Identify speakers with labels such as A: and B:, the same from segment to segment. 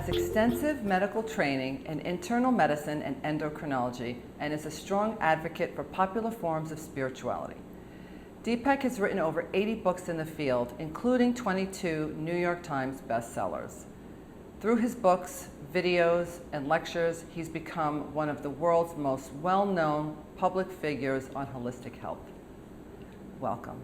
A: has extensive medical training in internal medicine and endocrinology and is a strong advocate for popular forms of spirituality. Deepak has written over 80 books in the field, including 22 New York Times bestsellers. Through his books, videos, and lectures, he's become one of the world's most well-known public figures on holistic health. Welcome.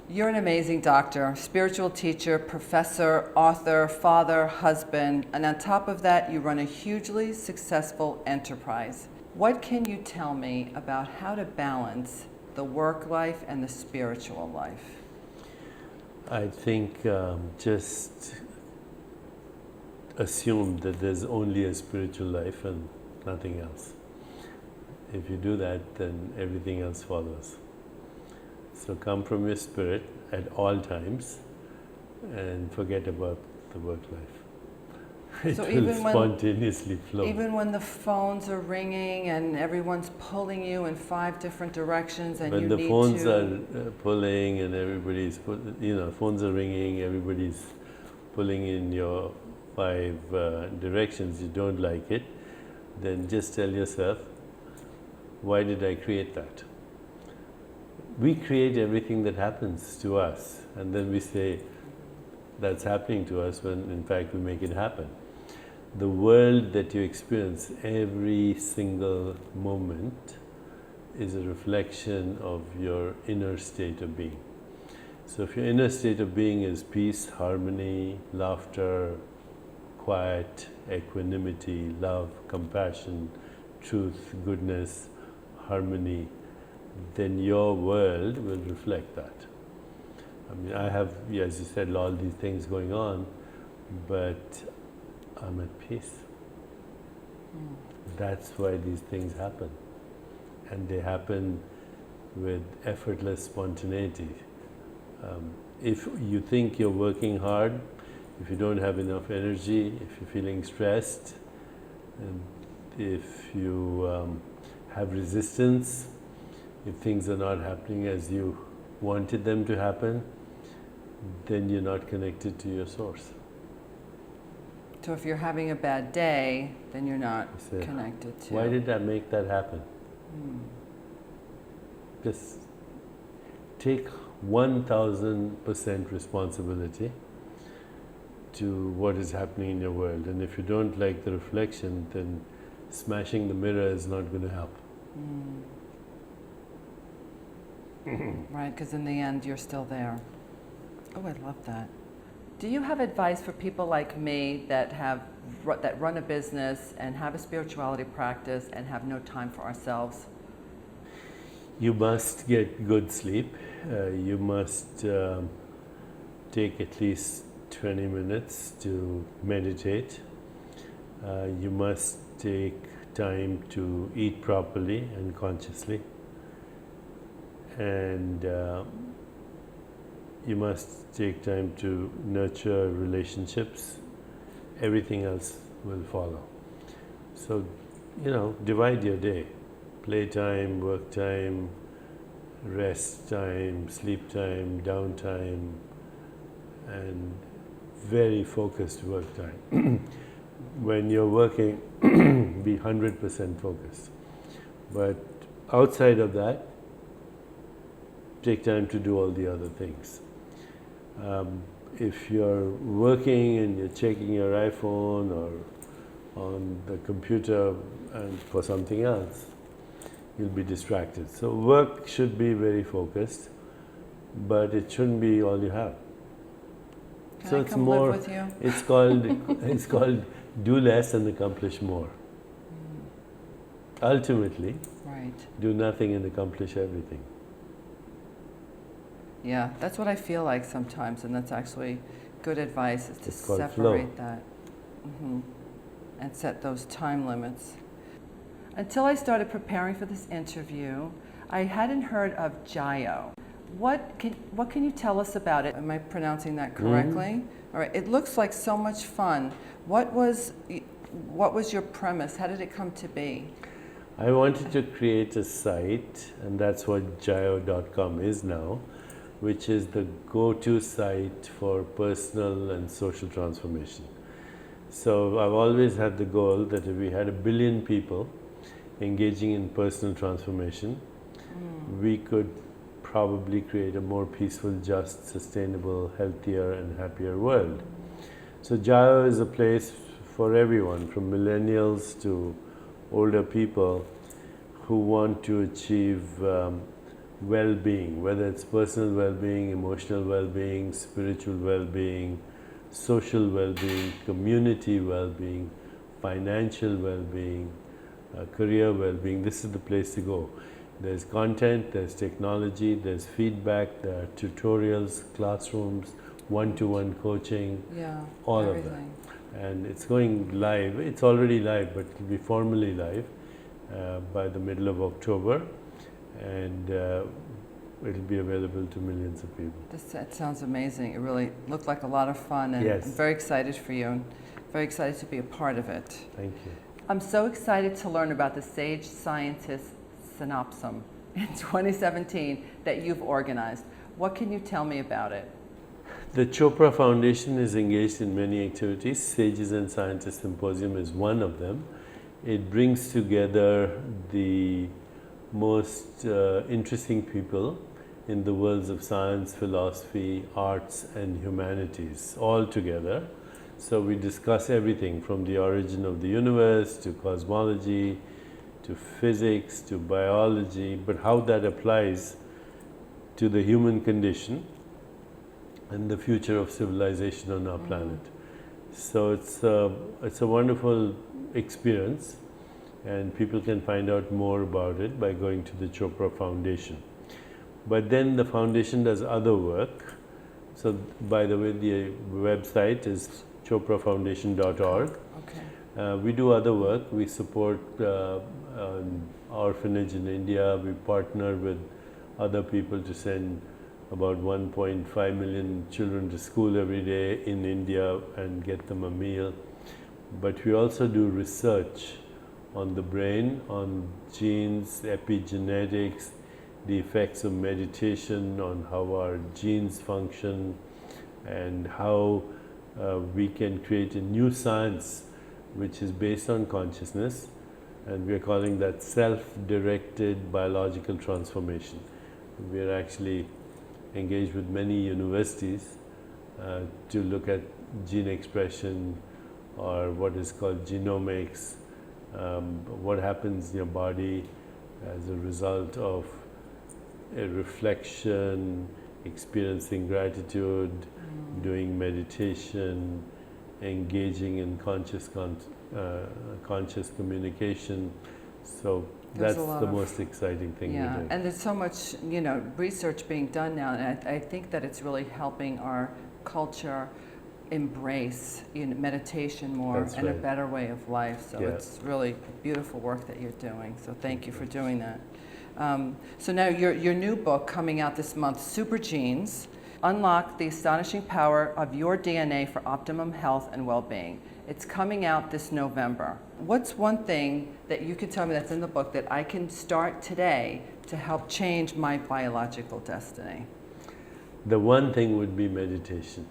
A: You're an amazing doctor, spiritual teacher, professor, author, father, husband, and on top of that, you run a hugely successful enterprise. What can you tell me about how to balance the work life and the spiritual life?
B: I think just assume that there's only a spiritual life and nothing else. If you do that, then everything else follows. So come from your spirit at all times and forget about the work life. It will spontaneously flow.
A: Even when the phones are ringing and everyone's pulling you in 5 different directions and
B: when
A: you
B: the
A: need
B: phones
A: to...
B: are pulling and everybody's, phones are ringing, everybody's pulling in your 5 directions, you don't like it, then just tell yourself, why did I create that? We create everything that happens to us, and then we say that's happening to us when in fact we make it happen. The world that you experience every single moment is a reflection of your inner state of being. So if your inner state of being is peace, harmony, laughter, quiet, equanimity, love, compassion, truth, goodness, harmony, then your world will reflect that. I mean, I have, as you said, all these things going on, but I'm at peace. That's why these things happen. And they happen with effortless spontaneity. If you think you're working hard, if you don't have enough energy, if you're feeling stressed, and if you have resistance, if things are not happening as you wanted them to happen, then you're not connected to your source.
A: So if you're having a bad day, then you're not connected to...
B: Why did I make that happen? Just take 1000% responsibility to what is happening in your world. And if you don't like the reflection, then smashing the mirror is not going to help.
A: Right, because in the end, you're still there. Oh, I love that. Do you have advice for people like me that run a business and have a spirituality practice and have no time for ourselves?
B: You must get good sleep. You must take at least 20 minutes to meditate. You must take time to eat properly and consciously. And you must take time to nurture relationships. Everything else will follow. So, divide your day. Playtime, work time, rest time, sleep time, downtime, and very focused work time. When you're working, be 100% focused. But outside of that, take time to do all the other things. If you're working and you're checking your iPhone or on the computer and for something else, you'll be distracted. So work should be very focused, but it shouldn't be all you have.
A: Can I come live with you?
B: It's called do less and accomplish more. Ultimately, do nothing and accomplish everything.
A: Yeah, that's what I feel like sometimes, and that's actually good advice, is to separate
B: flow.
A: that and set those time limits. Until I started preparing for this interview, I hadn't heard of Jayo. What can you tell us about it? Am I pronouncing that correctly? All right, it looks like so much fun. What was your premise? How did it come to be?
B: I wanted to create a site, and that's what Jayo.com is now, which is the go-to site for personal and social transformation. So I've always had the goal that if we had 1 billion people engaging in personal transformation, we could probably create a more peaceful, just, sustainable, healthier and happier world. So Jayo is a place for everyone, from millennials to older people who want to achieve well-being, whether it's personal well-being, emotional well-being, spiritual well-being, social well-being, community well-being, financial well-being, career well-being. This is the place to go. There's content, there's technology, there's feedback, there are tutorials, classrooms, one-to-one coaching, all
A: everything.
B: of that. And it's going live. It's already live, but it will be formally live by the middle of October, and it'll be available to millions of people.
A: That sounds amazing. It really looked like a lot of fun, and
B: Yes.
A: I'm very excited for you and very excited to be a part of it.
B: Thank you.
A: I'm so excited to learn about the Sage Scientist Synopsum in 2017 that you've organized. What can you tell me about it?
B: The Chopra Foundation is engaged in many activities. Sages and Scientists Symposium is one of them. It brings together the most interesting people in the worlds of science, philosophy, arts and humanities all together. So we discuss everything from the origin of the universe to cosmology, to physics, to biology, but how that applies to the human condition and the future of civilization on our planet. So it's a wonderful experience, and people can find out more about it by going to the Chopra Foundation. But then the foundation does other work. So by the way, the website is choprafoundation.org.
A: Okay.
B: We do other work. We support an orphanage in India. We partner with other people to send about 1.5 million children to school every day in India and get them a meal. But we also do research on the brain, on genes, epigenetics, the effects of meditation on how our genes function, and how we can create a new science which is based on consciousness, and we are calling that self-directed biological transformation. We are actually engaged with many universities to look at gene expression, or what is called genomics, what happens in your body as a result of a reflection, experiencing gratitude, doing meditation, engaging in conscious communication. So
A: There's
B: that's the most exciting thing we do.
A: And there's so much, research being done now, and I think that it's really helping our culture embrace meditation more.
B: That's
A: and
B: right.
A: a better way of life. So
B: Yeah.
A: it's really beautiful work that you're doing. So thank you for doing that. So now your new book coming out this month, Super Genes, Unlock the Astonishing Power of Your DNA for Optimum Health and Well-Being. It's coming out this November. What's one thing that you can tell me that's in the book that I can start today to help change my biological destiny?
B: The one thing would be meditation.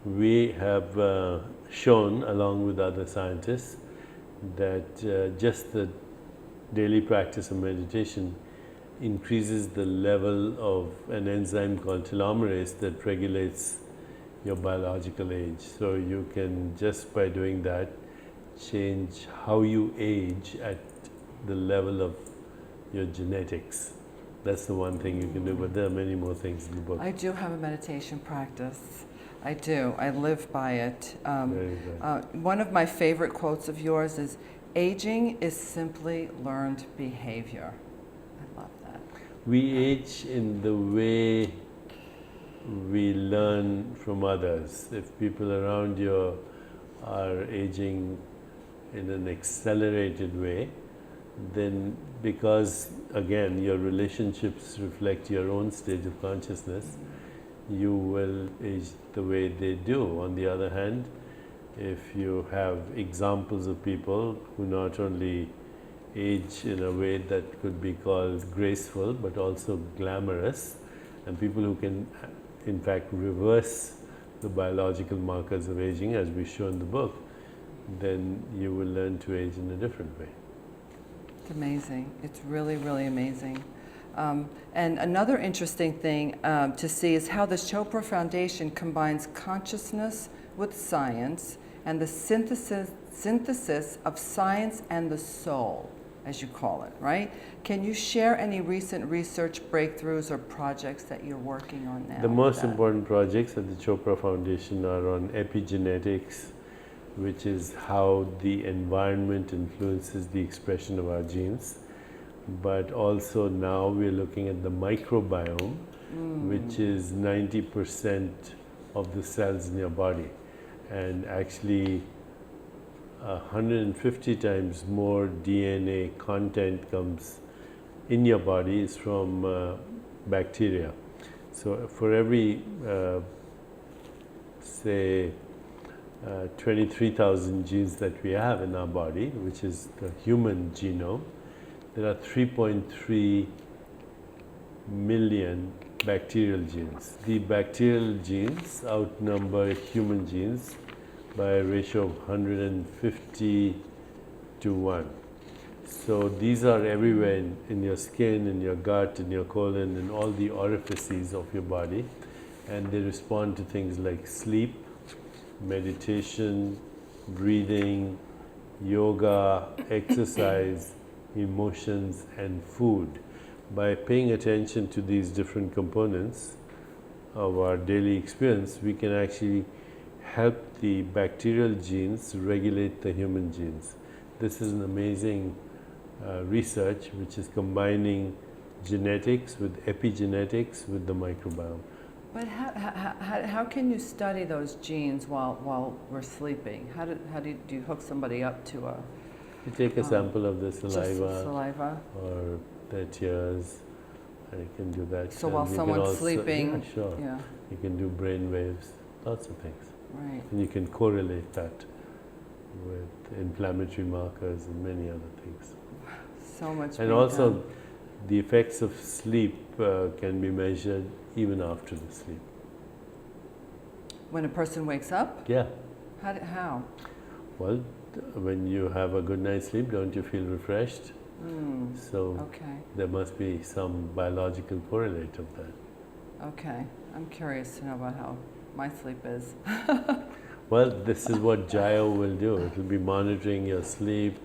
B: We have shown, along with other scientists, that just the daily practice of meditation increases the level of an enzyme called telomerase that regulates your biological age. So you can, just by doing that, change how you age at the level of your genetics. That's the one thing you can do, but there are many more things in the book.
A: I do have a meditation practice. I do. I live by it.
B: Very good.
A: One of my favorite quotes of yours is, "Aging is simply learned behavior." I love that.
B: We age in the way we learn from others. If people around you are aging in an accelerated way, then because, again, your relationships reflect your own stage of consciousness, you will age the way they do. On the other hand, if you have examples of people who not only age in a way that could be called graceful but also glamorous, and people who can in fact reverse the biological markers of aging, as we show in the book, then you will learn to age in a different way.
A: It's amazing. It's really, really amazing. And another interesting thing to see is how the Chopra Foundation combines consciousness with science and the synthesis of science and the soul, as you call it, right? Can you share any recent research breakthroughs or projects that you're working on now?
B: The most important projects at the Chopra Foundation are on epigenetics, which is how the environment influences the expression of our genes. But also now we're looking at the microbiome, which is 90% of the cells in your body. And actually 150 times more DNA content comes in your body is from bacteria. So for every, say, 23,000 genes that we have in our body, which is the human genome, there are 3.3 million bacterial genes. The bacterial genes outnumber human genes by a ratio of 150 to 1. So these are everywhere in your skin, in your gut, in your colon, in all the orifices of your body, and they respond to things like sleep, meditation, breathing, yoga, exercise, emotions, and food. By paying attention to these different components of our daily experience, we can actually help the bacterial genes regulate the human genes. This is an amazing research which is combining genetics with epigenetics with the microbiome.
A: But how can you study those genes while we're sleeping? How do you hook somebody up to a...
B: You take a sample of the
A: saliva
B: or their tears. You can do that.
A: So while someone's sleeping,
B: yeah, sure.
A: Yeah.
B: You can do brain waves, lots of things.
A: Right.
B: And you can correlate that with inflammatory markers and many other things.
A: So much.
B: And also, the effects of sleep can be measured even after the sleep.
A: When a person wakes up?
B: Yeah.
A: How?
B: Well, when you have a good night's sleep, don't you feel refreshed? So there must be some biological correlate of that.
A: Okay. I'm curious to know about how my sleep is.
B: Well, this is what Jayo will do. It will be monitoring your sleep,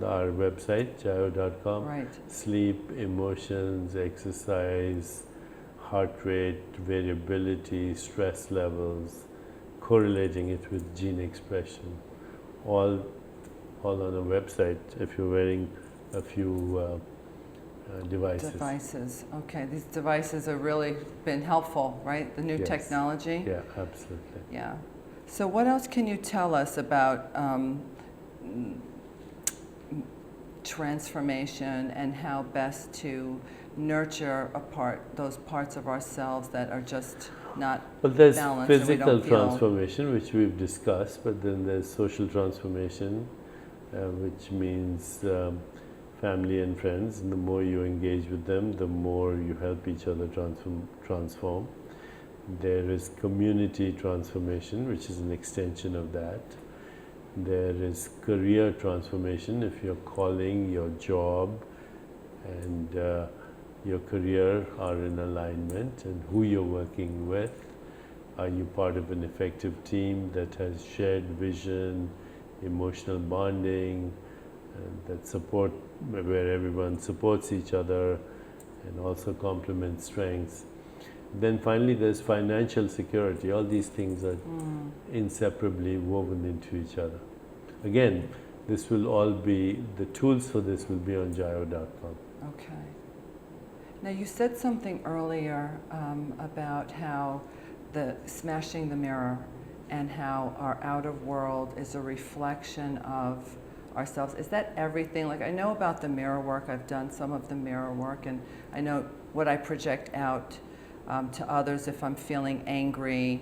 B: our website, jayo.com.
A: Right.
B: Sleep, emotions, exercise, heart rate, variability, stress levels, correlating it with gene expression. All on a website if you're wearing a few devices.
A: Devices. Okay, these devices have really been helpful, right? The new technology?
B: Yeah, absolutely.
A: Yeah. So what else can you tell us about transformation and how best to nurture those parts of ourselves that are just not
B: Well, there's
A: balanced
B: physical transformation, which we've discussed, but then there's social transformation, which means family and friends. And the more you engage with them, the more you help each other transform. There is community transformation, which is an extension of that. There is career transformation, if your calling, your job, and your career are in alignment, and who you're working with. Are you part of an effective team that has shared vision, emotional bonding, that support, where everyone supports each other and also complements strengths. Then finally there's financial security. All these things are inseparably woven into each other. Again, this will all be, the tools for this will be on jayo.com.
A: Okay. Now you said something earlier about how smashing the mirror and how our outer world is a reflection of ourselves. Is that everything? Like, I know about the mirror work. I've done some of the mirror work, and I know what I project out to others. If I'm feeling angry,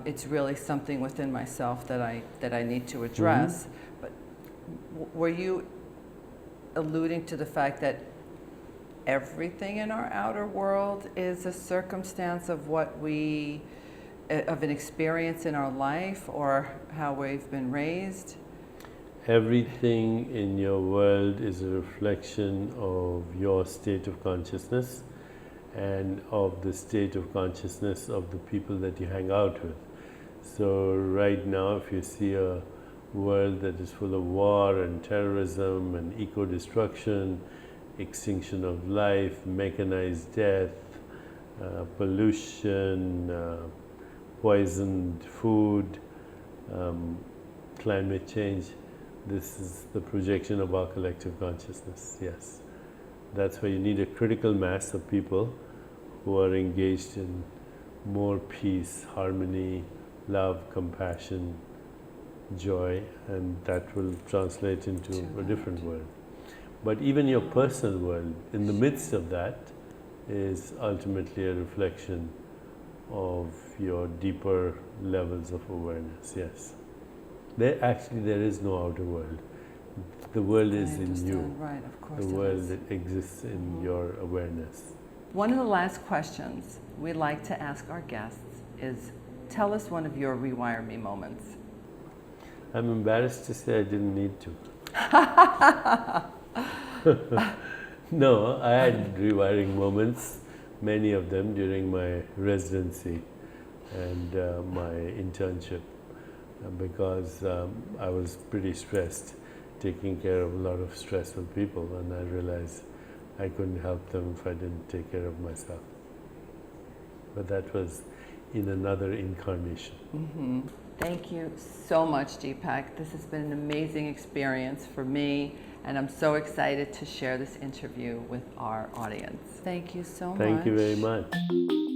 A: it's really something within myself that I need to address. But were you alluding to the fact that everything in our outer world is a circumstance of of an experience in our life or how we've been raised?
B: Everything in your world is a reflection of your state of consciousness and of the state of consciousness of the people that you hang out with. So right now, if you see a world that is full of war and terrorism and eco-destruction, extinction of life, mechanized death, pollution, poisoned food, climate change, this is the projection of our collective consciousness, yes. That's why you need a critical mass of people who are engaged in more peace, harmony, love, compassion, joy, and that will translate into a different world. But even your personal world, in the midst of that, is ultimately a reflection of your deeper levels of awareness, yes. There is no outer world. The world is in you.
A: Right, of course.
B: The world that exists in your awareness.
A: One of the last questions we like to ask our guests is, tell us one of your Rewire Me moments.
B: I'm embarrassed to say I didn't need to. No, I had rewiring moments, many of them during my residency and my internship, because I was pretty stressed, taking care of a lot of stressful people, and I realized I couldn't help them if I didn't take care of myself. But that was in another incarnation.
A: Mm-hmm. Thank you so much, Deepak. This has been an amazing experience for me, and I'm so excited to share this interview with our audience. Thank you so much.
B: Thank you very much.